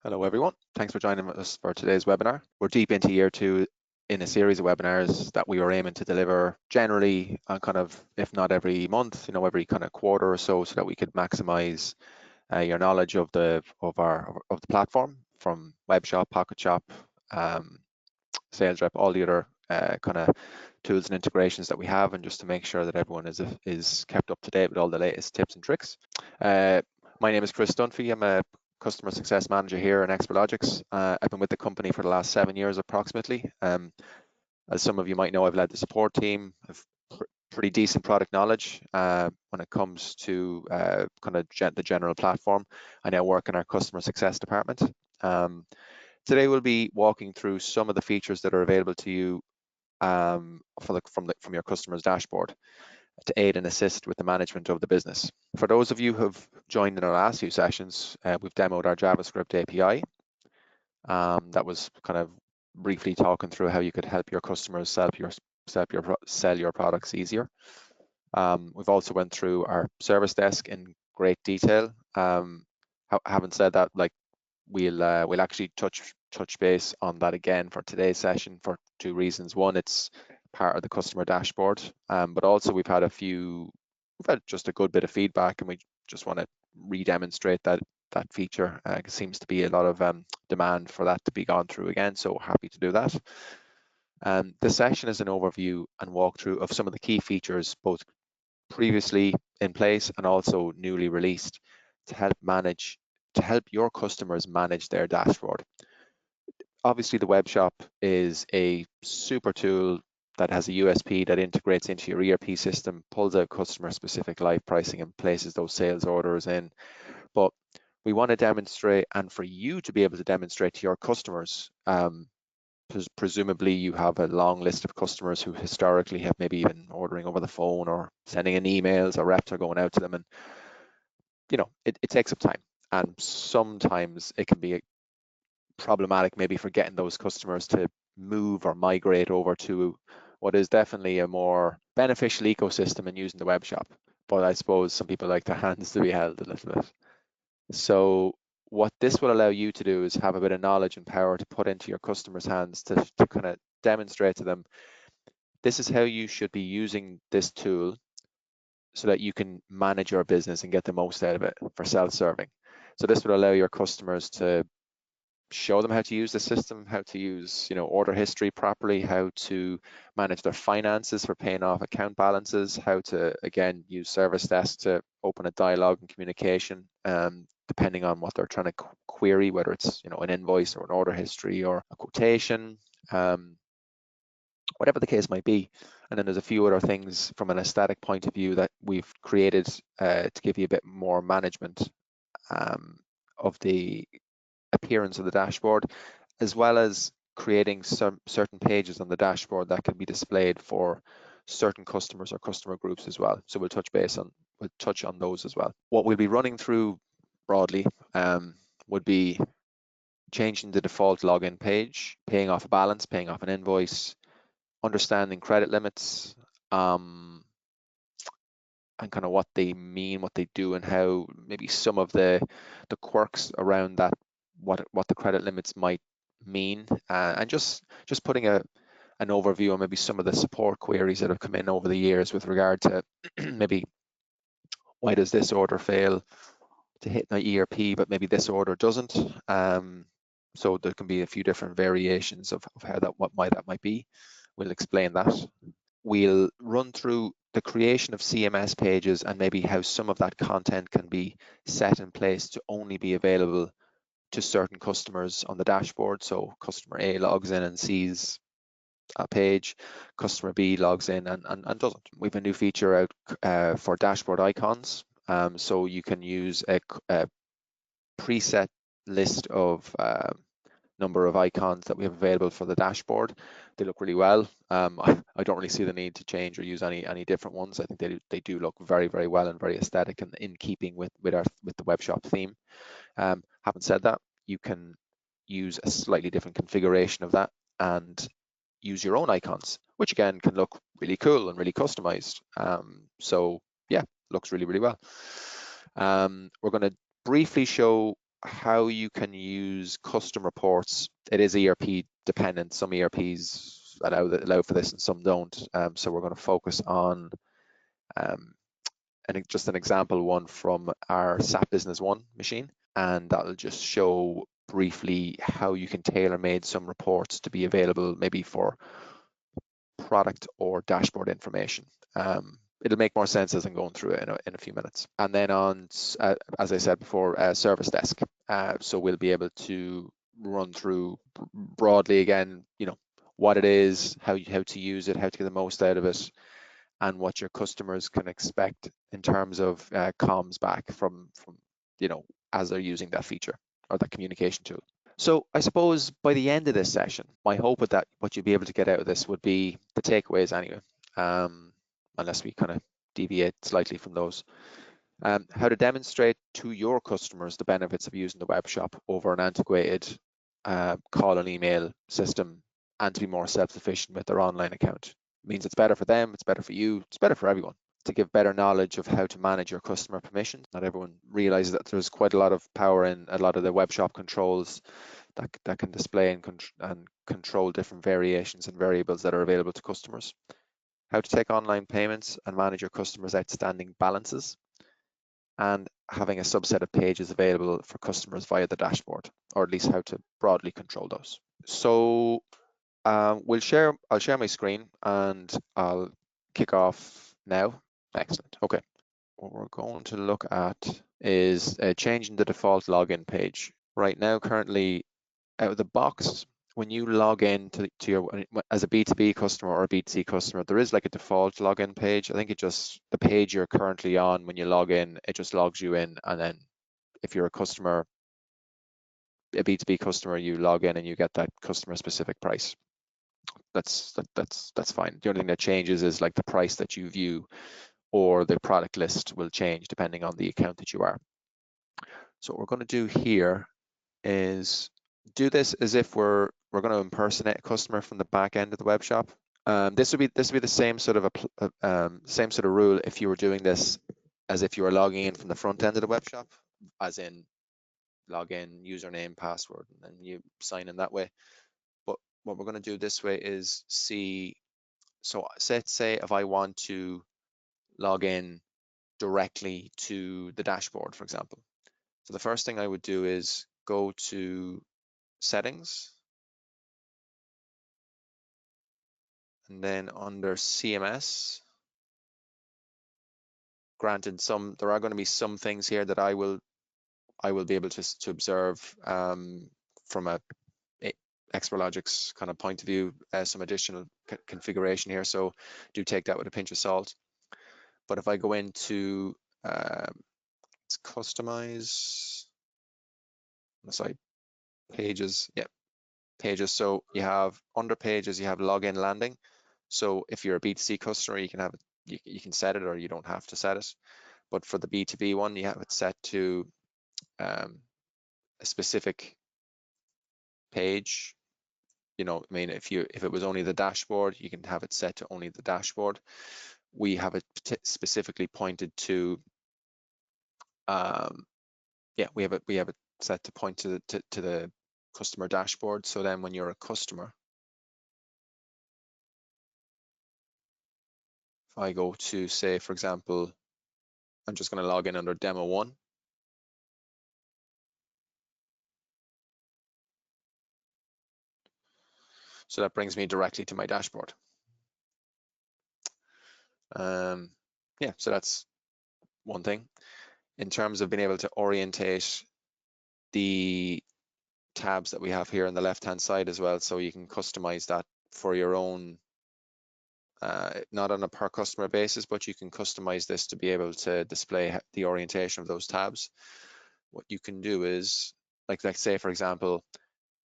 Hello everyone, thanks for joining us for today's webinar. We're deep into year two in a series of webinars that we are aiming to deliver generally on kind of, if not every month, every kind of quarter or so that we could maximize your knowledge of the platform, from web shop, pocket shop, sales rep, all the other kind of tools and integrations that we have, and just to make sure that everyone is kept up to date with all the latest tips and tricks. My name is Chris Dunphy. I'm a customer success manager here in Experlogics. I've been with the company for the last 7 years approximately. As some of you might know, I've led the support team. I've pretty decent product knowledge when it comes to the general platform. I now work in our customer success department. Today we'll be walking through some of the features that are available to you from your customer's dashboard to aid and assist with the management of the business. For those of you who have joined in our last few sessions, we've demoed our JavaScript API. That was kind of briefly talking through how you could help your customers sell your products easier. We've also went through our service desk in great detail. Having said that, we'll actually touch base on that again for today's session for two reasons. One, it's part of the customer dashboard, but also we've had just a good bit of feedback, and we just want to re-demonstrate that feature. It seems to be a lot of demand for that to be gone through again, so happy to do that. This session is an overview and walkthrough of some of the key features, both previously in place and also newly released, to help your customers manage their dashboard. Obviously, the web shop is a super tool that has a USP that integrates into your ERP system, pulls out customer-specific live pricing and places those sales orders in. But we want to demonstrate, and for you to be able to demonstrate to your customers, presumably you have a long list of customers who historically have maybe been ordering over the phone or sending in emails, or reps are going out to them, and it takes up time, and sometimes it can be problematic maybe for getting those customers to move or migrate over to what is definitely a more beneficial ecosystem in using the web shop. But I suppose some people like their hands to be held a little bit. So what this will allow you to do is have a bit of knowledge and power to put into your customers' hands to kind of demonstrate to them, this is how you should be using this tool so that you can manage your business and get the most out of it for self-serving. So this will allow your customers to show them how to use the system, how to use order history properly, how to manage their finances for paying off account balances, how to again use service desk to open a dialogue and communication, depending on what they're trying to query, whether it's an invoice or an order history or a quotation, whatever the case might be. And then there's a few other things from an aesthetic point of view that we've created to give you a bit more management of the appearance of the dashboard, as well as creating some certain pages on the dashboard that can be displayed for certain customers or customer groups as well. So we'll touch on those as well. What we'll be running through broadly would be changing the default login page, paying off a balance, paying off an invoice, understanding credit limits, and kind of what they mean, what they do, and how maybe some of the quirks around that, what the credit limits might mean, and just putting an overview on maybe some of the support queries that have come in over the years with regard to maybe why does this order fail to hit my ERP, but maybe this order doesn't. So there can be a few different variations of how that might be. We'll explain that. We'll run through the creation of CMS pages and maybe how some of that content can be set in place to only be available to certain customers on the dashboard. So customer A logs in and sees a page, customer B logs in and doesn't. We have a new feature out for dashboard icons. So you can use a preset list of number of icons that we have available for the dashboard. They look really well. I don't really see the need to change or use any different ones. I think they do look very, very well and very aesthetic and in keeping with the web shop theme. Having said that, you can use a slightly different configuration of that and use your own icons, which again can look really cool and really customized. So yeah, looks really, really well. We're going to briefly show how you can use custom reports. It is ERP dependent. Some ERPs allow for this and some don't. So we're going to focus on just an example one from our SAP Business One machine, and that'll just show briefly how you can tailor-made some reports to be available maybe for product or dashboard information. It'll make more sense as I'm going through it in a few minutes. And then on, as I said before, service desk. So we'll be able to run through broadly again, what it is, how to use it, how to get the most out of it, and what your customers can expect in terms of comms back from as they're using that feature or that communication tool. So I suppose by the end of this session, my hope is that what you'll be able to get out of this would be the takeaways anyway, unless we kind of deviate slightly from those. How to demonstrate to your customers the benefits of using the web shop over an antiquated call and email system, and to be more self-sufficient with their online account. It means it's better for them, it's better for you, it's better for everyone. To give better knowledge of how to manage your customer permissions. Not everyone realizes that there's quite a lot of power in a lot of the web shop controls that can display and control different variations and variables that are available to customers. How to take online payments and manage your customers' outstanding balances, and having a subset of pages available for customers via the dashboard, or at least how to broadly control those. So I'll share my screen and I'll kick off now. Excellent. Okay. What we're going to look at is changing the default login page. Right now, currently out of the box, when you log in to your, as a B2B customer or a B2C customer, there is like a default login page. I think the page you're currently on, when you log in, it just logs you in. And then if you're a customer, a B2B customer, you log in and you get that customer specific price. That's fine. The only thing that changes is like the price that you view, or the product list will change depending on the account that you are. So what we're going to do here is do this as if we're going to impersonate a customer from the back end of the web shop. This would be the same sort of rule if you were doing this as if you were logging in from the front end of the web shop, as in login, username, password, and then you sign in that way. But what we're going to do this way is see. So let's say if I want to log in directly to the dashboard, for example. So the first thing I would do is go to settings, and then under CMS, granted there are going to be some things here that I will be able to observe from a Exploralogic's kind of point of view, some additional configuration here, so do take that with a pinch of salt. But if I go into let's customize, sorry, pages, yeah, pages. So you have under pages, you have login landing. So if you're a B2C customer, you can have it, you can set it, or you don't have to set it. But for the B2B one, you have it set to a specific page. I mean, if it was only the dashboard, you can have it set to only the dashboard. We have it specifically pointed to, we have it set to point to the customer dashboard. So then when you're a customer, if I go to, say, for example, I'm just going to log in under demo 1. So that brings me directly to my dashboard. Yeah, so that's one thing. In terms of being able to orientate the tabs that we have here on the left-hand side as well, so you can customize that for your own, not on a per customer basis, but you can customize this to be able to display the orientation of those tabs. What you can do is, like say, for example,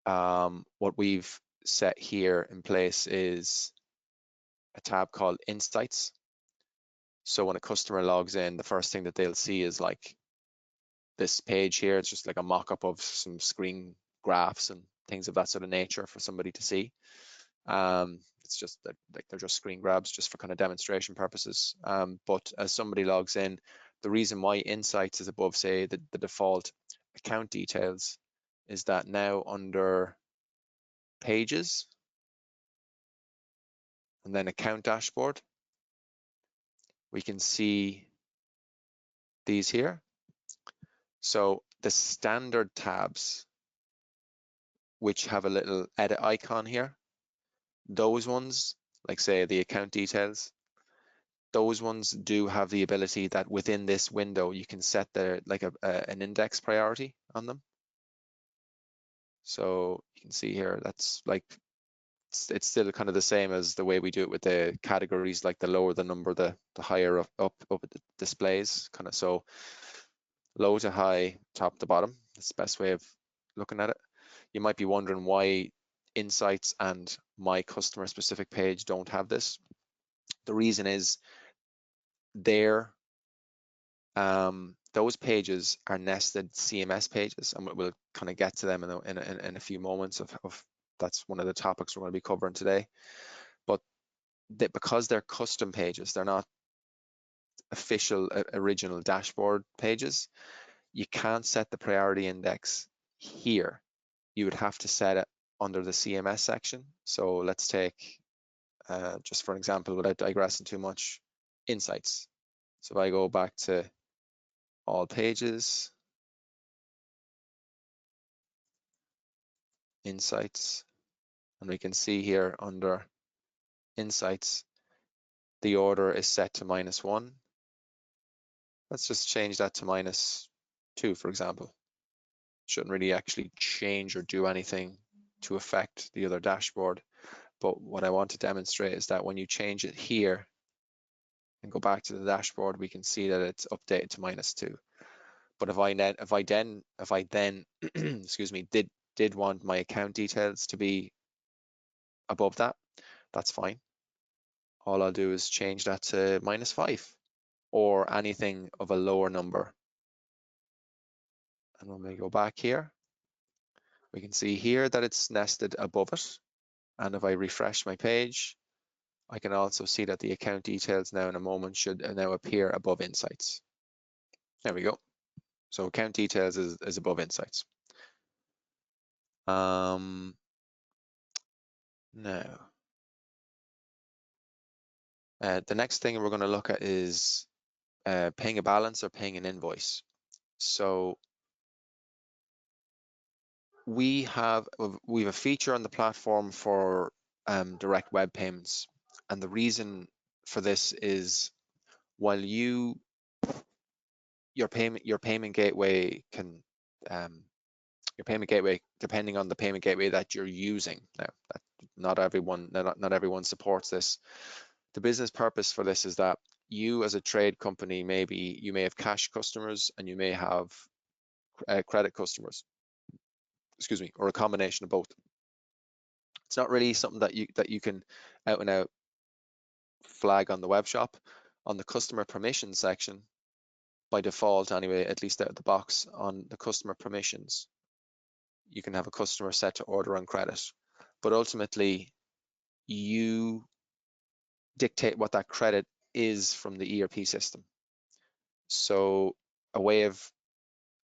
what we've set here in place is a tab called Insights. So when a customer logs in, the first thing that they'll see is like this page here. It's just like a mock-up of some screen graphs and things of that sort of nature for somebody to see. It's just that like they're just screen grabs just for kind of demonstration purposes. But as somebody logs in, the reason why Insights is above, say, the default account details is that now under pages and then account dashboard, we can see these here. So the standard tabs, which have a little edit icon here, those ones, like say the account details, those ones do have the ability that within this window you can set an index priority on them. So you can see here that's like it's still kind of the same as the way we do it with the categories, like the lower the number, the higher up it displays, kind of. So low to high, top to bottom. That's the best way of looking at it. You might be wondering why Insights and My Customer Specific page don't have this. The reason is those pages are nested CMS pages, and we'll kind of get to them in a few moments of that's one of the topics we're going to be covering today. But because they're custom pages, they're not official original dashboard pages, you can't set the priority index here. You would have to set it under the CMS section. So let's take, just for an example, without digressing too much, Insights. So if I go back to all pages, Insights, and we can see here under Insights, the order is set to -1. Let's just change that to -2, for example. Shouldn't really actually change or do anything to affect the other dashboard. But what I want to demonstrate is that when you change it here and go back to the dashboard, we can see that it's updated to -2. But if I then excuse me, did want my account details to be above that, that's fine. All I'll do is change that to -5 or anything of a lower number. And when we go back here, we can see here that it's nested above it. And if I refresh my page, I can also see that the account details now in a moment should now appear above Insights. There we go. So account details is above Insights. Now, the next thing we're going to look at is paying a balance or paying an invoice. So we have a feature on the platform for direct web payments, and the reason for this is while your payment gateway can your payment gateway, depending on the payment gateway that you're using. Now, not everyone supports this. The business purpose for this is that you as a trade company, maybe you may have cash customers and you may have credit customers, excuse me, or a combination of both. It's not really something that you can out and out flag on the web shop. On the customer permissions section, by default anyway, at least out of the box, on the customer permissions, you can have a customer set to order on credit, but ultimately you dictate what that credit is from the ERP system. So a way of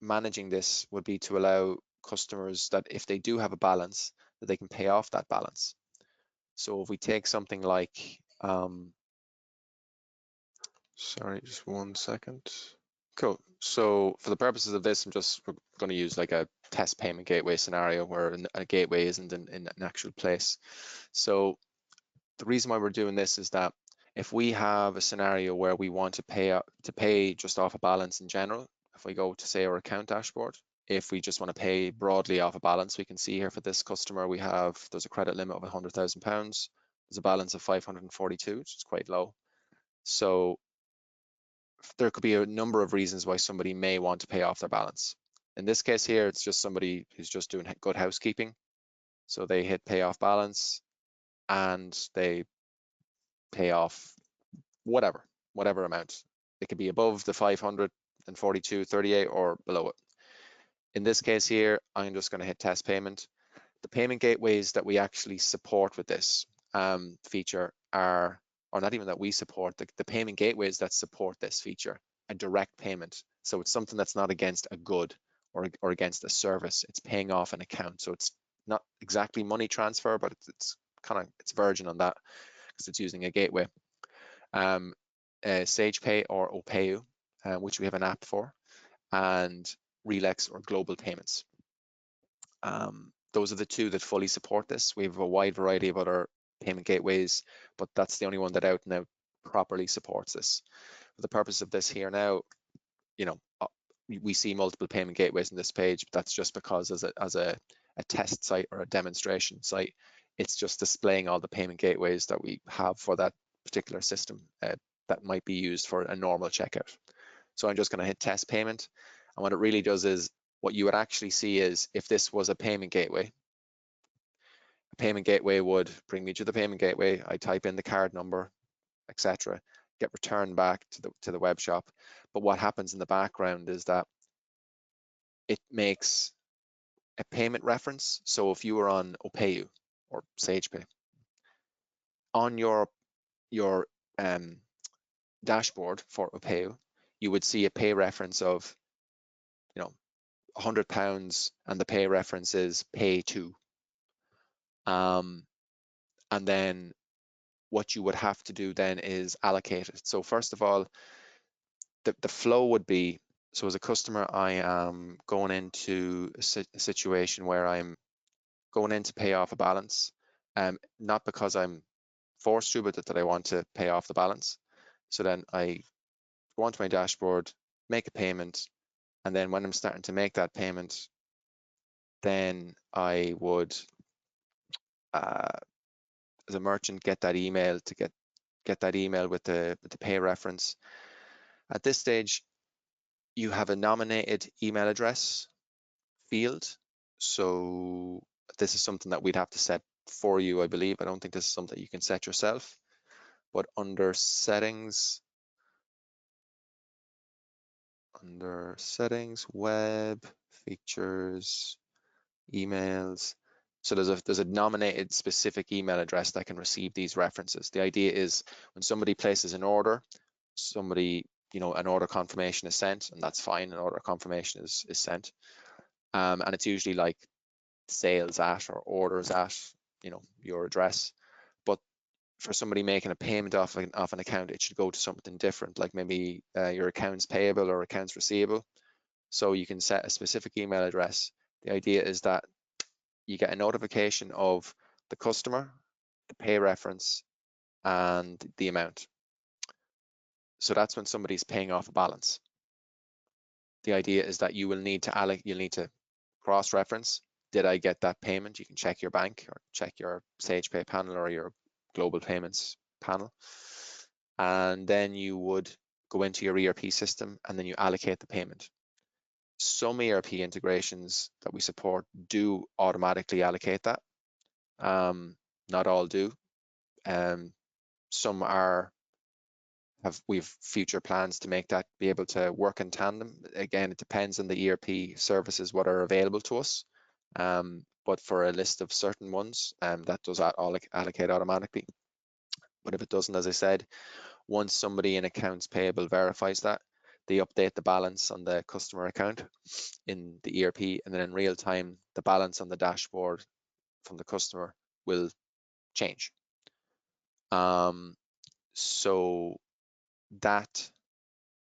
managing this would be to allow customers that if they do have a balance, that they can pay off that balance. So if we take something like, sorry, just 1 second. Cool. So for the purposes of this, we're going to use like a test payment gateway scenario where a gateway isn't in an actual place. So the reason why we're doing this is that if we have a scenario where we want to pay just off a balance in general, if we go to say our account dashboard, if we just want to pay broadly off a balance, we can see here for this customer, there's a credit limit of £100,000. There's a balance of 542, which is quite low. So there could be a number of reasons why somebody may want to pay off their balance. In this case here, it's just somebody who's just doing good housekeeping. So they hit pay off balance and they pay off whatever amount. It could be above the 542.38 or below it. In this case here, I'm just going to hit test payment. The payment gateways that we actually support with this feature are, or not even that we support, the payment gateways that support this feature, a direct payment. So it's something that's not against a good or against a service. It's paying off an account. So it's not exactly money transfer, but it's verging on that because it's using a gateway. SagePay or OPayu, which we have an app for, and Relex or Global Payments. Those are the two that fully support this. We have a wide variety of other payment gateways, but that's the only one that out and out properly supports this. For the purpose of this here now, we see multiple payment gateways on this page, but that's just because as a test site or a demonstration site, it's just displaying all the payment gateways that we have for that particular system that might be used for a normal checkout. So I'm just going to hit test payment. And what it really does is, what you would actually see is, if this was a payment gateway would bring me to the payment gateway. I type in the card number, etc., get returned back to the web shop. But what happens in the background is that it makes a payment reference. So if you were on OPayu or SagePay, on your dashboard for OPayu, you would see a pay reference of £100, and the pay reference is pay to. And then what you would have to do then is allocate it. So first of all, the flow would be, so as a customer, I am going into a situation where I'm going in to pay off a balance, not because I'm forced to, but that I want to pay off the balance. So then I go onto my dashboard, make a payment, and then when I'm starting to make that payment, then I would, as a merchant, get that email to get that email with the pay reference. At this stage, you have a nominated email address field. So this is something that we'd have to set for you, I believe. I don't think this is something you can set yourself. But under settings, web, features, emails. So there's a nominated specific email address that can receive these references. The idea is, when somebody places an order, an order confirmation is sent, and that's fine. An order confirmation is sent. And it's usually like sales at or orders at, your address. But for somebody making a payment off an account, it should go to something different, like maybe your accounts payable or accounts receivable. So you can set a specific email address. The idea is that you get a notification of the customer, the pay reference, and the amount. So that's when somebody's paying off a balance. The idea is that you'll need to cross-reference. Did I get that payment? You can check your bank or check your SagePay panel or your Global Payments panel. And then you would go into your ERP system, and then you allocate the payment. Some ERP integrations that we support do automatically allocate that. Not all do. Some we've future plans to make that be able to work in tandem. Again, it depends on the ERP services what are available to us. But for a list of certain ones, that does allocate automatically. But if it doesn't, as I said, once somebody in accounts payable verifies that, they update the balance on the customer account in the ERP, and then in real time, the balance on the dashboard from the customer will change. So that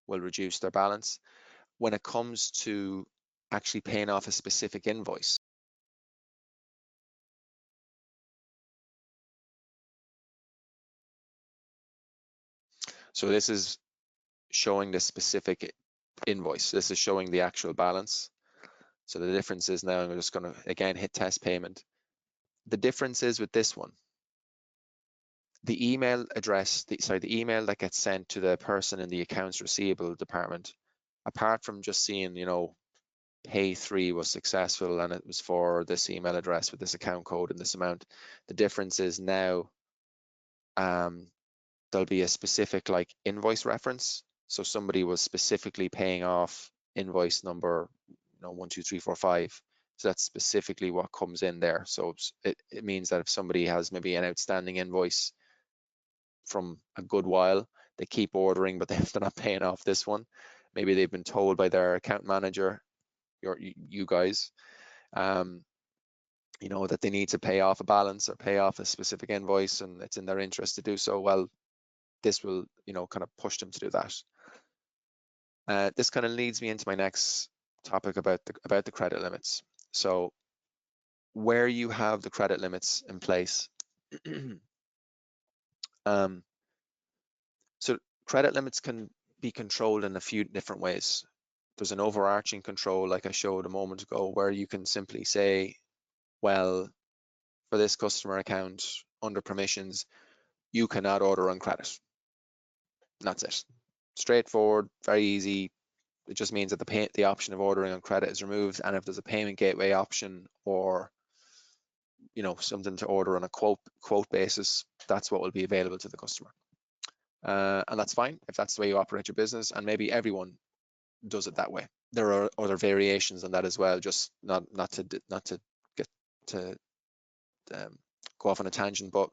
will reduce their balance. When it comes to actually paying off a specific invoice, so this is showing the specific invoice. This is showing the actual balance. So the difference is, now I'm just going to again hit test payment. The difference is with this one, the email address, the email that gets sent to the person in the accounts receivable department, apart from just seeing, pay 3 was successful and it was for this email address with this account code and this amount, the difference is now there'll be a specific like invoice reference. So somebody was specifically paying off invoice number 12345. So that's specifically what comes in there. So it means that if somebody has maybe an outstanding invoice from a good while, they keep ordering, but they're not paying off this one. Maybe they've been told by their account manager, you guys, you know, that they need to pay off a balance or pay off a specific invoice, and it's in their interest to do so. Well, this will, you know, kind of push them to do that. This kind of leads me into my next topic about the credit limits. So where you have the credit limits in place, so credit limits can be controlled in a few different ways. There's an overarching control, like I showed a moment ago, where you can simply say, well, for this customer account under permissions, you cannot order on credit. And that's it. Straightforward, very easy. It just means that the option of ordering on credit is removed, and if there's a payment gateway option, or you know, something to order on a quote basis, that's what will be available to the customer. And that's fine if that's the way you operate your business, and maybe everyone does it that way. There are other variations on that as well, just not to get to go off on a tangent, but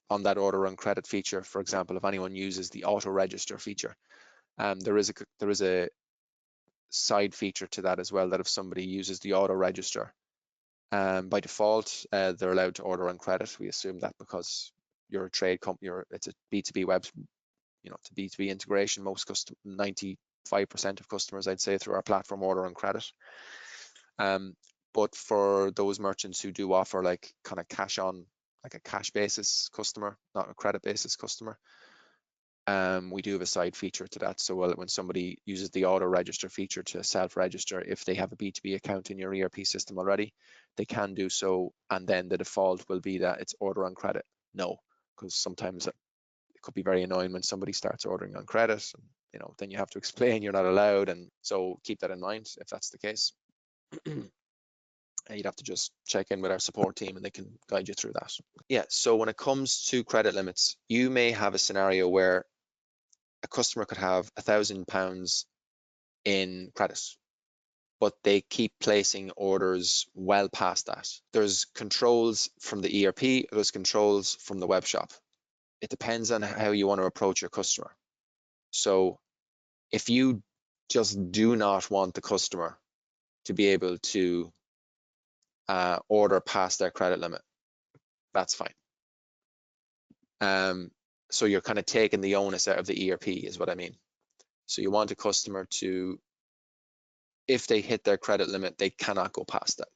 on that order on credit feature, for example, if anyone uses the auto register feature, there is a side feature to that as well, that if somebody uses the auto register, by default, they're allowed to order on credit. We assume that because you're a trade company, it's a B2B web, you know, to B2B integration. Most 95% of customers, I'd say, through our platform order on credit. But for those merchants who do offer like kind of cash on, like a cash basis customer, not a credit basis customer, we do have a side feature to that. So when somebody uses the auto register feature to self-register, if they have a B2B account in your ERP system already, they can do so, and then the default will be that it's order on credit. No, because sometimes it could be very annoying when somebody starts ordering on credit, and, you know, then you have to explain you're not allowed, and so keep that in mind if that's the case. You'd have to just check in with our support team and they can guide you through that. Yeah, so when it comes to credit limits, you may have a scenario where a customer could have £1,000 in credit, but they keep placing orders well past that. There's controls from the ERP, there's controls from the web shop. It depends on how you want to approach your customer. So if you just do not want the customer to be able to order past their credit limit, that's fine. So you're kind of taking the onus out of the ERP is what I mean. So you want a customer to, if they hit their credit limit, they cannot go past that.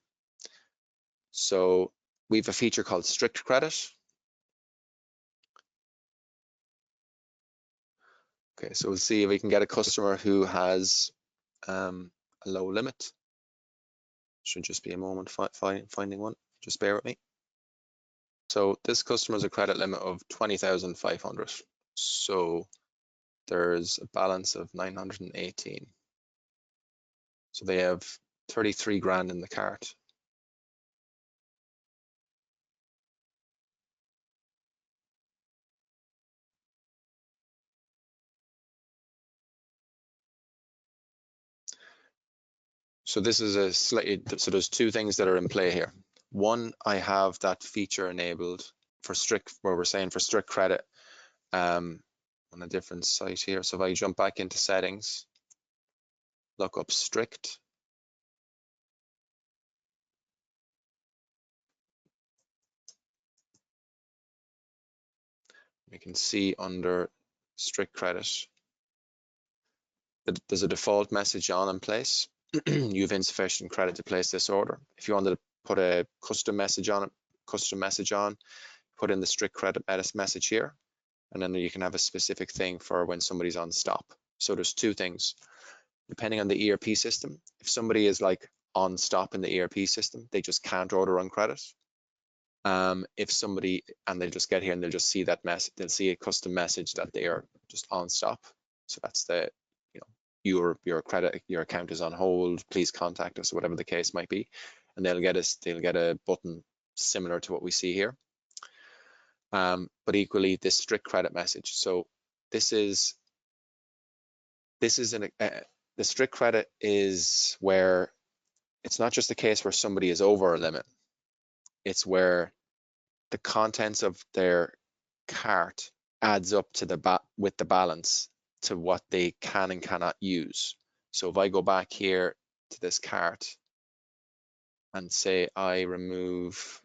So we have a feature called strict credit. Okay, so we'll see if we can get a customer who has a low limit. Should just be a moment finding one. Just bear with me. So this customer has a credit limit of 20,500. So there's a balance of 918. So they have 33 grand in the cart. So this is a slightly, so there's two things that are in play here. One, I have that feature enabled for strict, where we're saying for strict credit on a different site here. So if I jump back into settings, look up strict. We can see under strict credit that there's a default message on in place. You have insufficient credit to place this order. If you wanted to put a custom message on it, put in the strict credit message here, and then you can have a specific thing for when somebody's on stop. So there's two things. Depending on the ERP system, if somebody is like on stop in the ERP system, they just can't order on credit. If somebody, and they'll just get here and they'll just see that message, they'll see a custom message that they are just on stop. So that's the, you know, your account is on hold, please contact us, or whatever the case might be. And they'll get a button similar to what we see here. But equally this strict credit message. So this is the strict credit is where it's not just a case where somebody is over a limit. It's where the contents of their cart adds up to with the balance to what they can and cannot use. So if I go back here to this cart, and say I'll remove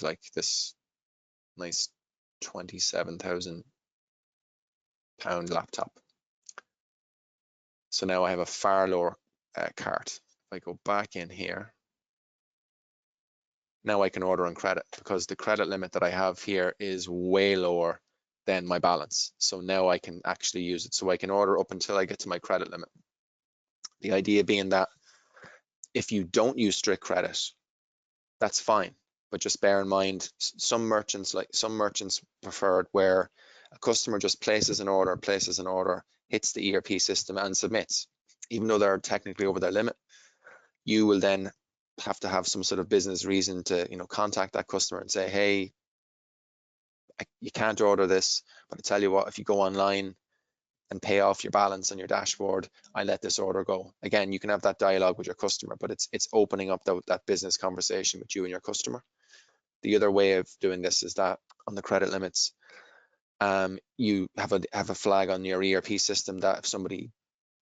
like this nice £27,000 laptop. So now I have a far lower cart. If I go back in here, now I can order on credit because the credit limit that I have here is way lower than my balance. So now I can actually use it. So I can order up until I get to my credit limit. The idea being that if you don't use strict credit, that's fine. But just bear in mind, some merchants prefer it where a customer just places an order, hits the ERP system and submits. Even though they're technically over their limit, you will then have to have some sort of business reason to, contact that customer and say, hey, you can't order this, but I tell you what, if you go online and pay off your balance on your dashboard, I let this order go. Again, you can have that dialogue with your customer, but it's opening up that business conversation with you and your customer. The other way of doing this is that on the credit limits, you have a flag on your ERP system that if somebody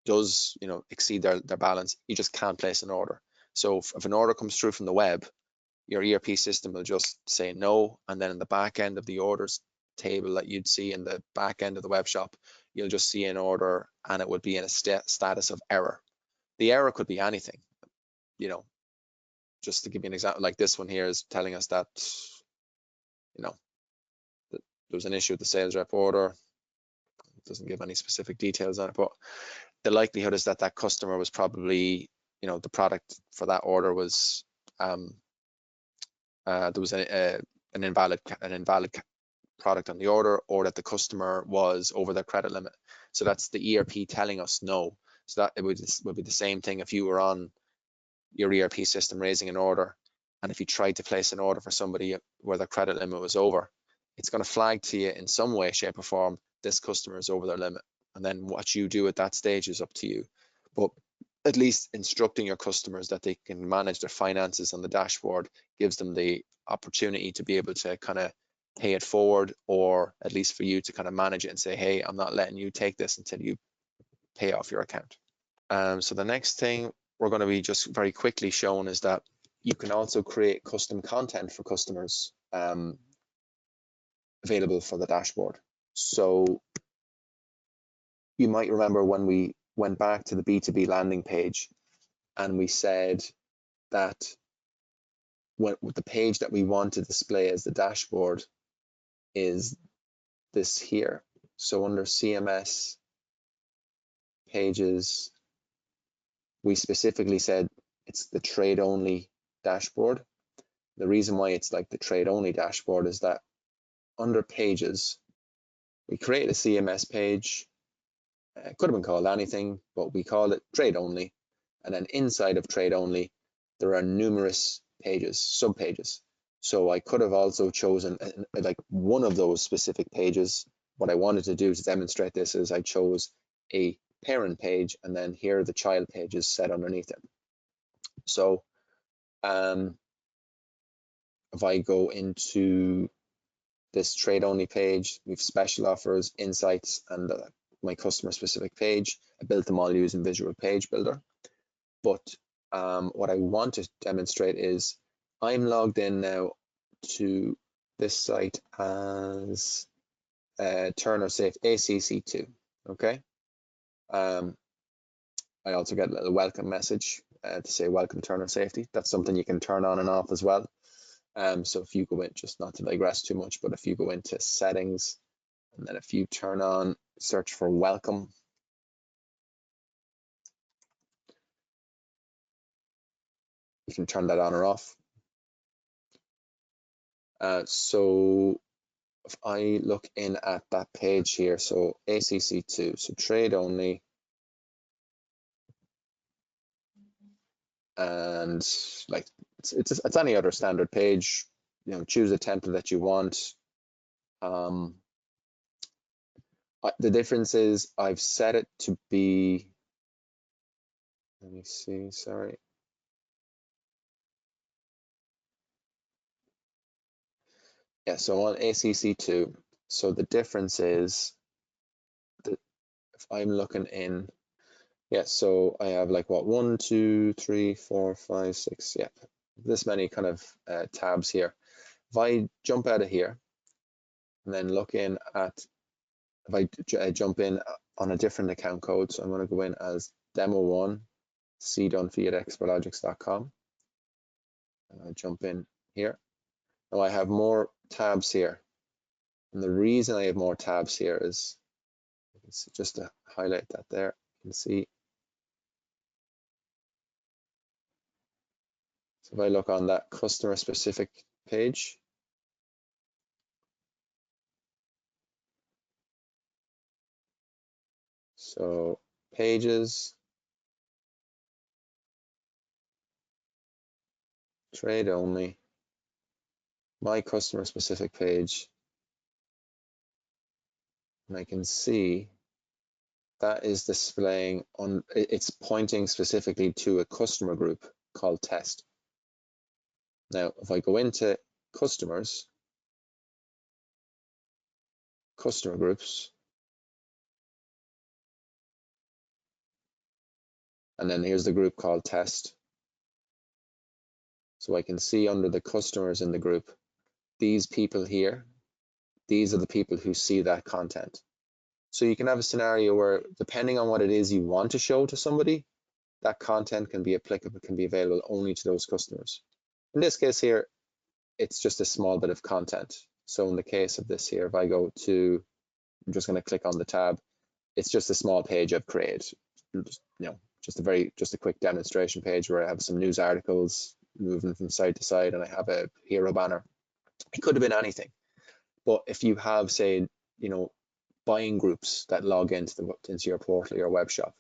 does, exceed their balance, you just can't place an order. So if an order comes through from the web, your ERP system will just say no, and then in the back end of the orders table that you'd see in the back end of the web shop, you'll just see an order and it would be in a status of error. The error could be anything, just to give you an example, like this one here is telling us that, that there was an issue with the sales rep order. It doesn't give any specific details on it, but the likelihood is that customer was probably, the product for that order was, there was an invalid product on the order, or that the customer was over their credit limit. So that's the ERP telling us no. So that it would be the same thing if you were on your ERP system raising an order, and if you tried to place an order for somebody where their credit limit was over, it's going to flag to you in some way, shape or form, this customer is over their limit. And then what you do at that stage is up to you. But at least instructing your customers that they can manage their finances on the dashboard gives them the opportunity to be able to kind of pay it forward, or at least for you to kind of manage it and say, hey, I'm not letting you take this until you pay off your account. So the next thing we're going to be just very quickly shown is that you can also create custom content for customers available for the dashboard. So you might remember when we went back to the B2B landing page and we said that the page that we want to display as the dashboard is this here. So under CMS pages, we specifically said it's the trade only dashboard. The reason why it's like the trade only dashboard is that under pages, we create a CMS page. It could have been called anything, but we called it trade only. And then inside of trade only, there are numerous pages, sub pages. So I could have also chosen like one of those specific pages. What I wanted to do to demonstrate this is I chose a parent page, and then here are the child pages set underneath it. So if I go into this trade only page, we've special offers, insights, and my customer specific page. I built them all using Visual Page Builder. But what I want to demonstrate is I'm logged in now to this site as Turner Safe ACC2. Okay. I also get a little welcome message to say welcome Turner Safety. That's something you can turn on and off as well. So if you go in, just not to digress too much, but if you go into settings, and then if you turn on search for welcome, you can turn that on or off. So if I look in at that page here, so ACC2, so trade only, and like it's any other standard page, choose a template that you want. The difference is I've set it to be, let me see, sorry. Yeah, so on ACC2, so the difference is that if I'm looking in, yeah, so I have like what, 1, 2, 3, 4, 5, 6, yeah, this many kind of tabs here. If I jump out of here and then look in at, if I jump in on a different account code, so I'm going to go in as demo1 cdunphy@expertlogics.com, and I jump in here. Now I have more tabs here, and the reason I have more tabs here is, just to highlight that there, you can see. So if I look on that customer specific page, so pages, trade only, my customer specific page, and I can see that is displaying on, it's pointing specifically to a customer group called test. Now, if I go into customers, customer groups, and then here's the group called test. So I can see under the customers in the group, these people here, these are the people who see that content. So you can have a scenario where, depending on what it is you want to show to somebody, that content can be applicable, can be available only to those customers. In this case here, it's just a small bit of content. So in the case of this here, if I go to, I'm just going to click on the tab, it's just a small page I've created. Just a quick demonstration page where I have some news articles moving from side to side, and I have a hero banner. It could have been anything, but if you have, say, buying groups that log into your portal or your web shop,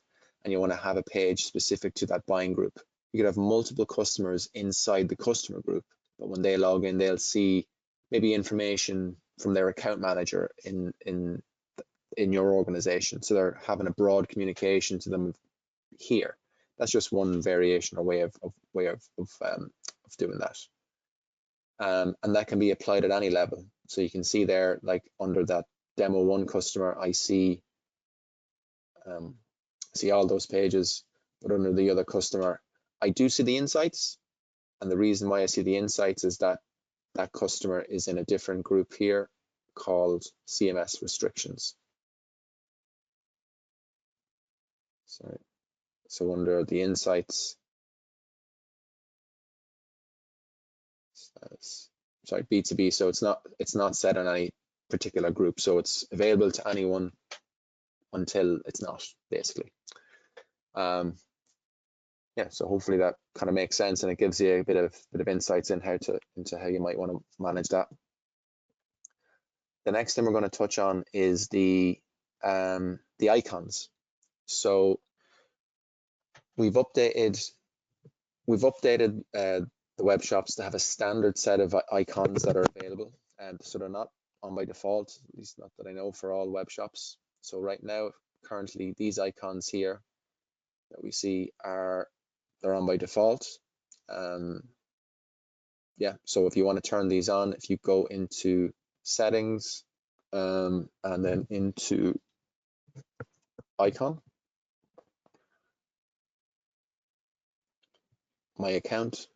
and you want to have a page specific to that buying group, you could have multiple customers inside the customer group, but when they log in, they'll see maybe information from their account manager in your organization. So they're having a broad communication to them here. That's just one variation or way of doing that. And that can be applied at any level. So you can see there, like under that demo one customer, I see all those pages, but under the other customer, I do see the insights. And the reason why I see the insights is that that customer is in a different group here called CMS restrictions. So under the insights, sorry, B2B, so it's not set on any particular group, so it's available to anyone until it's not, basically. Yeah, so hopefully that kind of makes sense, and it gives you a bit of insights into how you might want to manage that. The next thing we're going to touch on is the icons. So we've updated the web shops to have a standard set of icons that are available, and so they're not on by default, at least not that I know, for all web shops. So right now, currently, these icons here that we see they're on by default. Yeah, so if you want to turn these on, if you go into settings and then into icon, my account.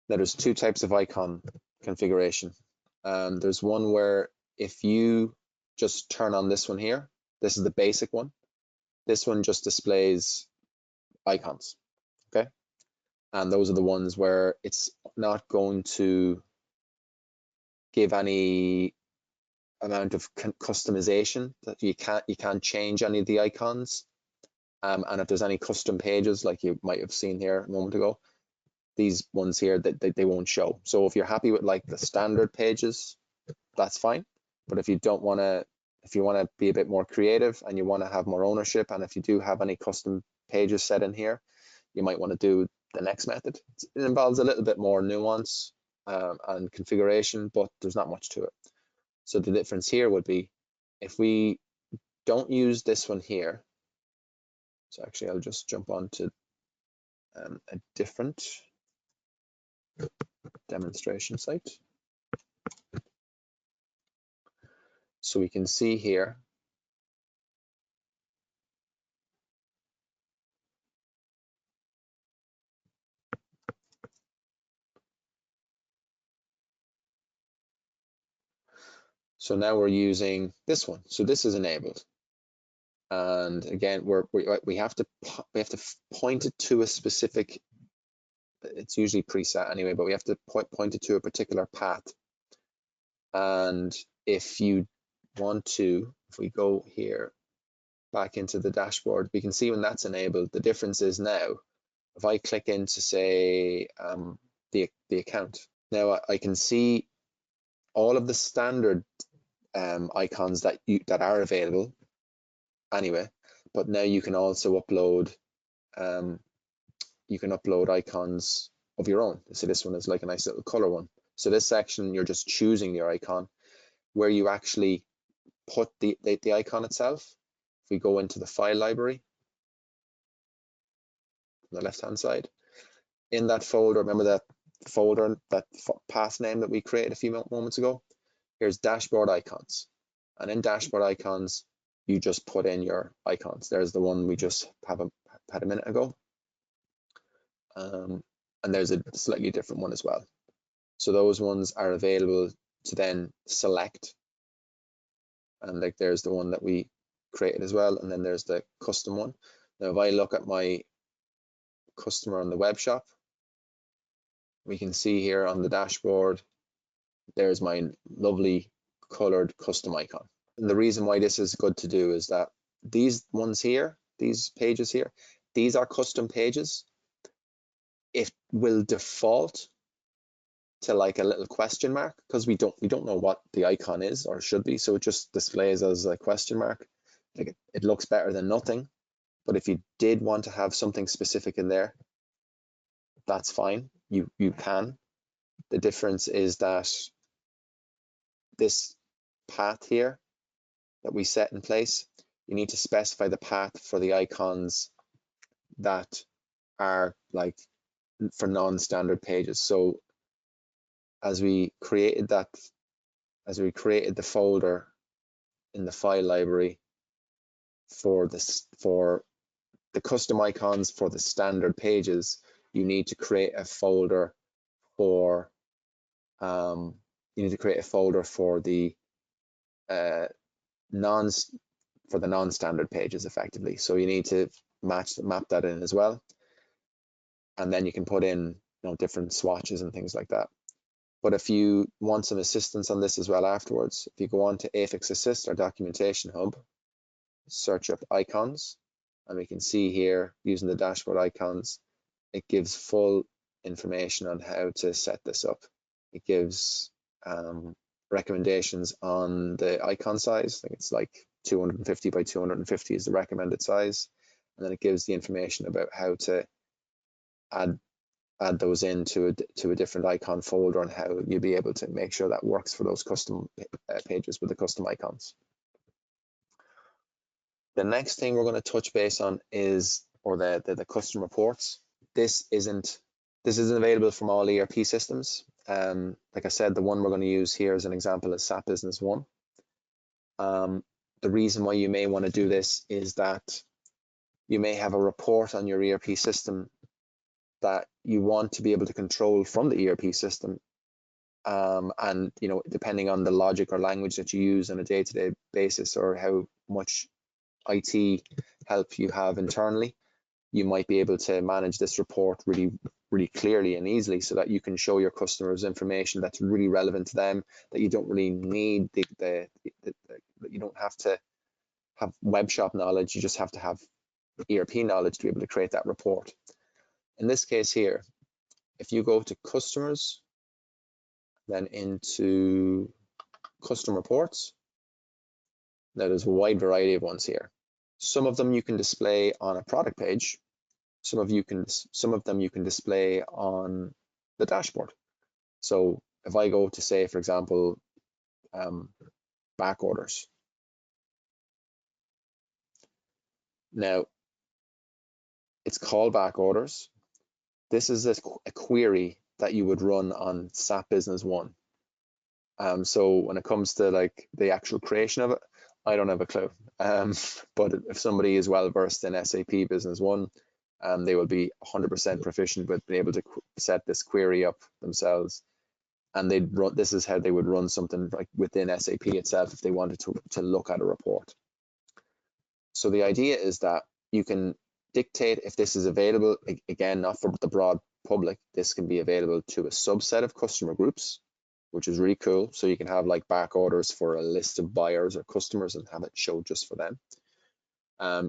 Now there's two types of icon configuration. There's one where if you just turn on this one here, this is the basic one. This one just displays icons, okay? And those are the ones where it's not going to give any amount of customization, that you can't change any of the icons. And if there's any custom pages, like you might have seen here a moment ago, these ones here, they won't show. So if you're happy with like the standard pages, that's fine. But if you don't want to, if you want to be a bit more creative and you want to have more ownership, and if you do have any custom pages set in here, you might want to do the next method. It involves a little bit more nuance and configuration, but there's not much to it. So the difference here would be if we don't use this one here. So actually, I'll just jump on to a different demonstration site. So we can see here, So now we're using this one. So this is enabled. And again, we have to point it to a specific, it's usually preset anyway, but we have to point it to a particular path. And if you want to, if we go here back into the dashboard, we can see when that's enabled, the difference is now, if I click into say the account, now I can see all of the standard icons that are available anyway, but now you can also upload icons of your own. So this one is like a nice little color one. So this section, you're just choosing your icon. Where you actually put the icon itself, if we go into the file library on the left hand side, in that folder, remember that folder, that path name that we created a few moments ago, here's dashboard icons. And in dashboard icons, you just put in your icons. There's the one we just had a minute ago. And there's a slightly different one as well. So those ones are available to then select. And like there's the one that we created as well. And then there's the custom one. Now, if I look at my customer on the web shop, we can see here on the dashboard, there's my lovely colored custom icon. And the reason why this is good to do is that these ones here, these pages here, these are custom pages. It will default to like a little question mark because we don't know what the icon is or should be, so it just displays as a question mark. Like it looks better than nothing, but if you did want to have something specific in there, that's fine. You can. The difference is that this path here that we set in place, you need to specify the path for the icons that are like for non-standard pages. So as we created the folder in the file library for the custom icons for the standard pages, you need to create a folder for the non-standard pages effectively. So you need to map that in as well, and then you can put in different swatches and things like that. But if you want some assistance on this as well afterwards, if you go on to Affix Assist, our documentation hub, search up icons, and we can see here using the dashboard icons, it gives full information on how to set this up. It gives recommendations on the icon size. I think it's like 250 by 250 is the recommended size. And then it gives the information about how to add those into a different icon folder and how you'll be able to make sure that works for those custom pages with the custom icons. The next thing we're going to touch base on is the custom reports. This isn't available from all ERP systems. Like I said, the one we're going to use here as an example is SAP Business One. The reason why you may want to do this is that you may have a report on your ERP system that you want to be able to control from the ERP system. And depending on the logic or language that you use on a day-to-day basis or how much IT help you have internally, you might be able to manage this report really, really clearly and easily so that you can show your customers information that's really relevant to them, that you don't really need you don't have to have web shop knowledge, you just have to have ERP knowledge to be able to create that report. In this case here, if you go to customers, then into custom reports, now there's a wide variety of ones here. Some of them you can display on a product page. Some of them you can display on the dashboard. So if I go to say, for example, back orders. Now it's called back orders. This is a query that you would run on SAP Business One. So when it comes to like the actual creation of it, I don't have a clue. But if somebody is well versed in SAP Business One, they will be 100% proficient with being able to set this query up themselves. and they'd run, this is how they would run something like within SAP itself if they wanted to look at a report. So the idea is that you can dictate if this is available, again, not for the broad public, this can be available to a subset of customer groups, which is really cool. So you can have like back orders for a list of buyers or customers and have it show just for them.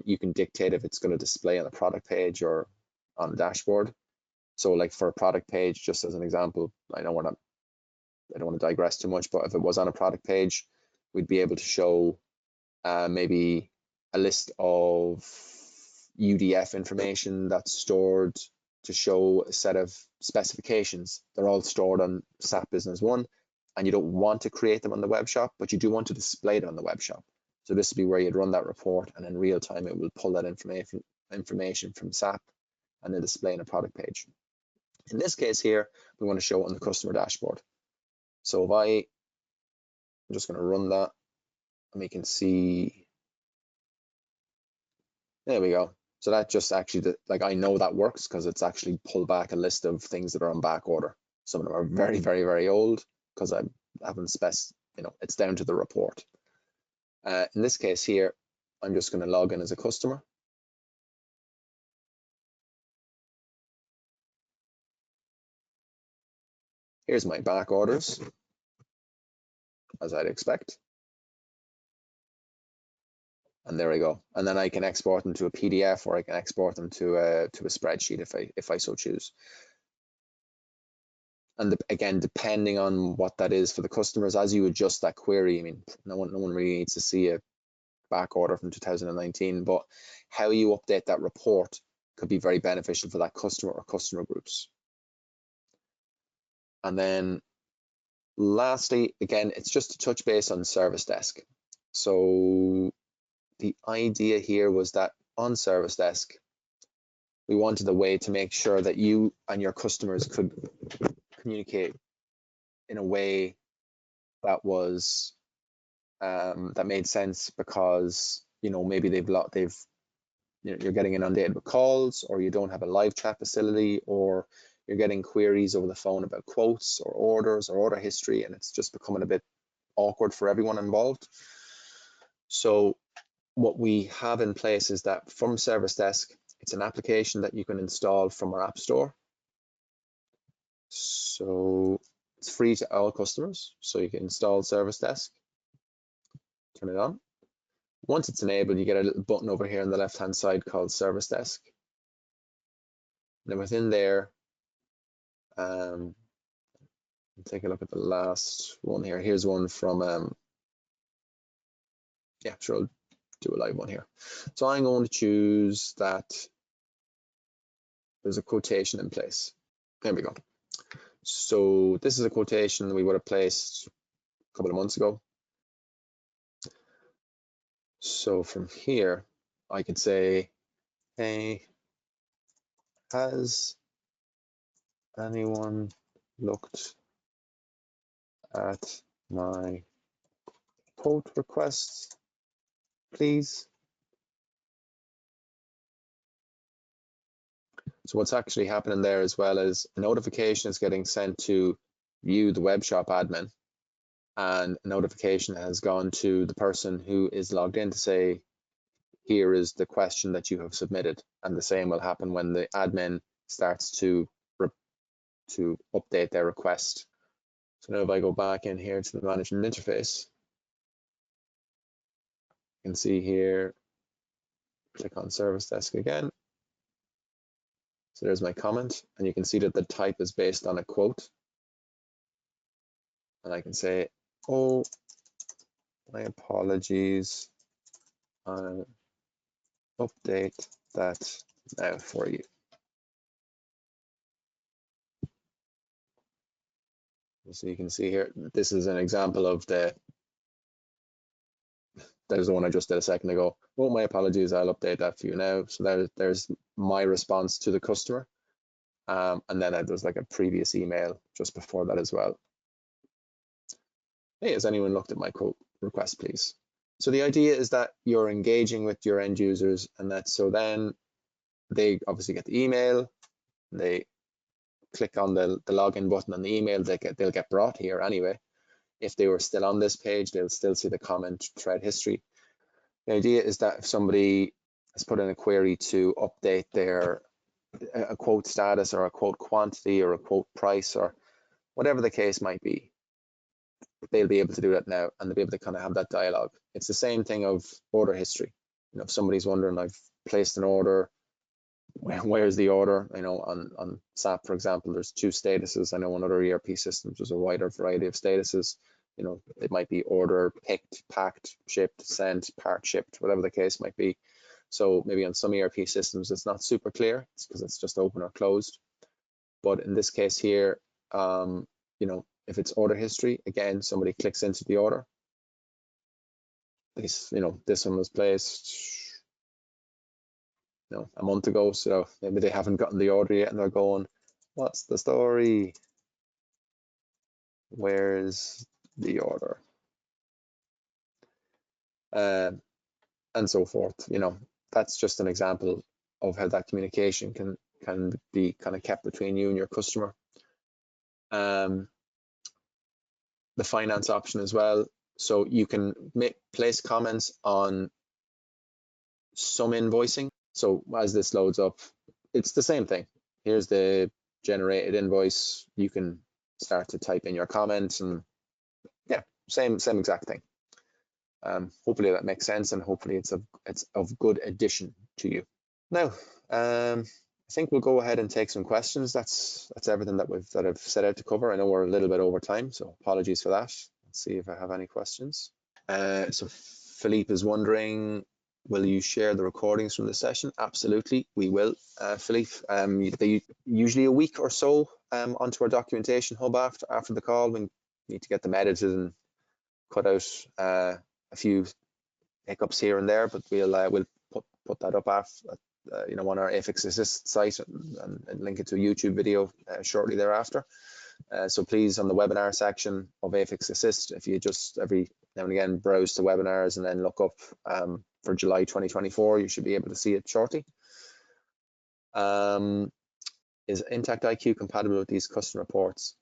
You can dictate if it's going to display on the product page or on the dashboard. So like for a product page, just as an example, I don't want to digress too much, but if it was on a product page, we'd be able to show maybe a list of UDF information that's stored to show a set of specifications. They're all stored on SAP Business One, and you don't want to create them on the web shop, but you do want to display them on the web shop. So this would be where you'd run that report, and in real time it will pull that information from SAP and then display in a product page. In this case here, we want to show it on the customer dashboard. So if I'm just going to run that, and we can see, there we go. So that just actually, like, I know that works because it's actually pulled back a list of things that are on back order. Some of them are very, very, very old because I haven't it's down to the report. In this case here, I'm just going to log in as a customer. Here's my back orders, as I'd expect. And there we go. And then I can export them to a PDF, or I can export them to a spreadsheet if I so choose. And again, depending on what that is for the customers, as you adjust that query, I mean, no one really needs to see a back order from 2019, but how you update that report could be very beneficial for that customer or customer groups. And then lastly, again, it's just to touch base on Service Desk. So the idea here was that on Service Desk, we wanted a way to make sure that you and your customers could communicate in a way that was that made sense, because maybe you're getting inundated with calls, or you don't have a live chat facility, or you're getting queries over the phone about quotes or orders or order history, and it's just becoming a bit awkward for everyone involved. So what we have in place is that from Service Desk, it's an application that you can install from our App Store. So it's free to all customers. So you can install Service Desk, turn it on. Once it's enabled, you get a little button over here on the left-hand side called Service Desk. Then within there, take a look at the last one here. Here's one from, yeah, sure, I'll do a live one here. So I'm going to choose that there's a quotation in place. There we go. So this is a quotation we would have placed a couple of months ago. So from here, I could say, hey, has anyone looked at my quote requests, please? So what's actually happening there as well is a notification is getting sent to you, the web shop admin, and a notification has gone to the person who is logged in to say, here is the question that you have submitted. And the same will happen when the admin starts to update their request. So now if I go back in here to the management interface, you can see here, click on Service Desk again. So there's my comment, and you can see that the type is based on a quote. And I can say, oh, my apologies, I'll update that now for you. So you can see here, this is an example of there's the one I just did a second ago. Oh, my apologies, I'll update that for you now. So there's my response to the customer. And then there's like a previous email just before that as well. Hey, has anyone looked at my quote request, please? So the idea is that you're engaging with your end users, and so then they obviously get the email, they click on the login button on the email, they'll get brought here anyway. If they were still on this page, they'll still see the comment thread history. The idea is that if somebody has put in a query to update their a quote status or a quote quantity or a quote price or whatever the case might be, they'll be able to do that now, and they'll be able to kind of have that dialogue. It's the same thing of order history. You know, if somebody's wondering, I've placed an order, where's the order? You know, on SAP, for example, there's 2 statuses. I know on other ERP systems, there's a wider variety of statuses. You know, it might be order picked, packed, shipped, sent, part shipped, whatever the case might be. So maybe on some ERP systems, it's not super clear. It's because it's just open or closed. But in this case here, you know, if it's order history, again, somebody clicks into the order. This, you know, this one was placed, you know, a month ago, so maybe they haven't gotten the order yet, and they're going, "What's the story? Where's the order?" And so forth. You know, that's just an example of how that communication can be kind of kept between you and your customer. The finance option as well. So you can place comments on some invoicing. So as this loads up, it's the same thing. Here's the generated invoice. You can start to type in your comments, and yeah, same exact thing. Hopefully that makes sense, and hopefully it's of good addition to you. Now, I think we'll go ahead and take some questions. That's everything that I've set out to cover. I know we're a little bit over time, so apologies for that. Let's see if I have any questions. So Philippe is wondering, will you share the recordings from the session? Absolutely, we will, Philippe. They usually a week or so onto our documentation hub after the call. We need to get them edited and cut out a few hiccups here and there, but we'll put that up after, you know, on our AFIX Assist site and link it to a YouTube video shortly thereafter. So please, on the webinar section of AFIX Assist, if you just every now and again browse to webinars and then look up for July 2024, you should be able to see it shortly. Is Intact IQ compatible with these custom reports?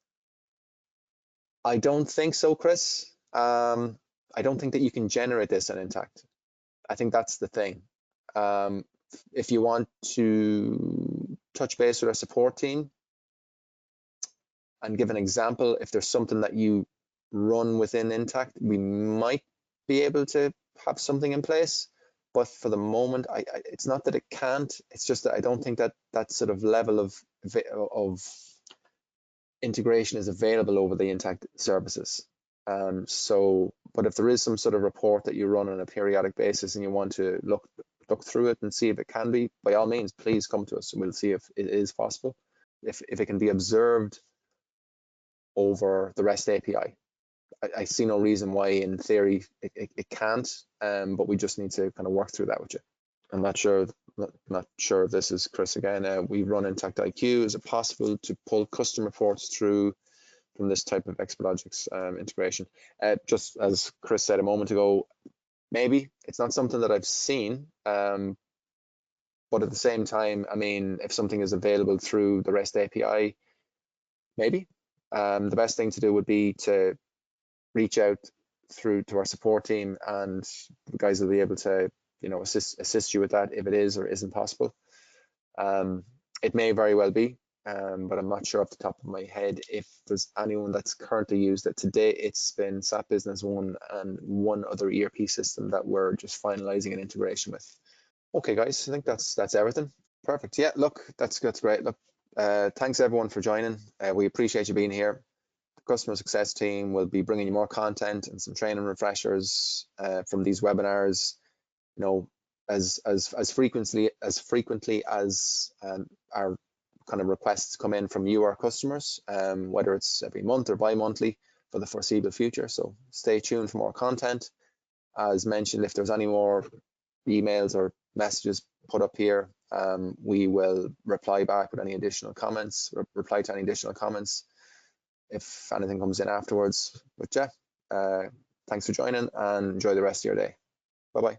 I don't think so, Chris. I don't think that you can generate this in Intact. I think that's the thing. If you want to touch base with our support team and give an example, if there's something that you run within Intact, we might be able to have something in place. But for the moment, it's not that it can't. It's just that I don't think that that sort of level of integration is available over the Intact services. But if there is some sort of report that you run on a periodic basis and you want to look through it and see if it can be, by all means, please come to us and we'll see if it is possible. If it can be observed over the REST API. I see no reason why in theory it can't, but we just need to kind of work through that with you. I'm not sure if this is Chris again. We run Intact IQ. Is it possible to pull custom reports through from this type of Explogix integration? Just as Chris said a moment ago, maybe. It's not something that I've seen, but at the same time, I mean, if something is available through the REST API, maybe. The best thing to do would be to reach out through to our support team, and the guys will be able to, you know, assist you with that if it is or isn't possible. It may very well be, but I'm not sure off the top of my head if there's anyone that's currently used it. Today it's been SAP Business One and one other ERP system that we're just finalizing an integration with. Okay, guys, I think that's everything. Perfect. Yeah, look, that's great. Look, thanks everyone for joining. We appreciate you being here. The customer success team will be bringing you more content and some training refreshers from these webinars, you know, as frequently as our kind of requests come in from you, our customers, whether it's every month or bi-monthly for the foreseeable future. So stay tuned for more content. As mentioned, if there's any more emails or messages put up here, we will reply back with any additional comments, reply to any additional comments if anything comes in afterwards. But yeah, thanks for joining and enjoy the rest of your day. Bye-bye.